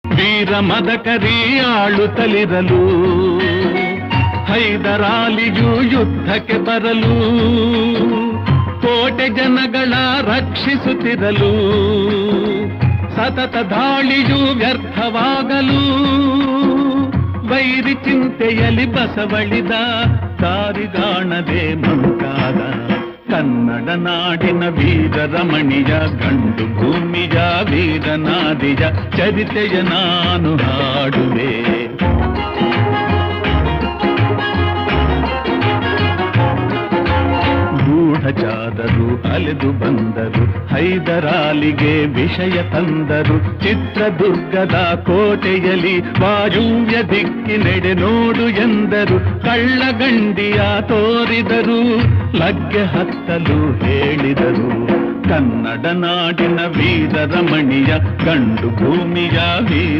ವೀರ ಮದಕರಿ ಆಳುತ್ತಲಿರಲು ಹೈದರಾಲಿಯು ಯುದ್ಧಕ್ಕೆ ಬರಲು ಕೋಟೆ ಜನಗಳ ರಕ್ಷಿಸುತ್ತಿರಲು ಸತತ ದಾಳಿಯು ವ್ಯರ್ಥವಾಗಲು ವೈರಿ ಚಿಂತೆಯಲ್ಲಿ ಬಸವಳಿದ ದಾರಿಗಾಣದೆ ಮುಂತಾದ ಕನ್ನಡ ನಾಡಿನ ವೀರರಮಣಿಯ ಗಂಡು ಭೂಮಿಯ ವೀರನಾದಿಯ ಚರಿತೆಯ ನಾನು ಹಾಡುವೆ. ಗೂಢಚಾರರು ಅಲೆದು ಬಂದರು, ಹೈದರಾಲಿಗೆ ವಿಷಯ ತಂದರು. ಚಿತ್ರದುರ್ಗದ ಕೋಟೆಯಲ್ಲಿ ವಾಯುವ್ಯ ದಿಕ್ಕಿನೆಡೆ ನೋಡು ಎಂದರು. ಕಳ್ಳಗಂಡಿಯ ತೋರಿದರು, ಲಗ್ಗೆ ಹತ್ತಲು ಹೇಳಿದರು. ಕನ್ನಡ ನಾಡಿನ ವೀರರಮಣಿಯ ಗಂಡು ಭೂಮಿಯ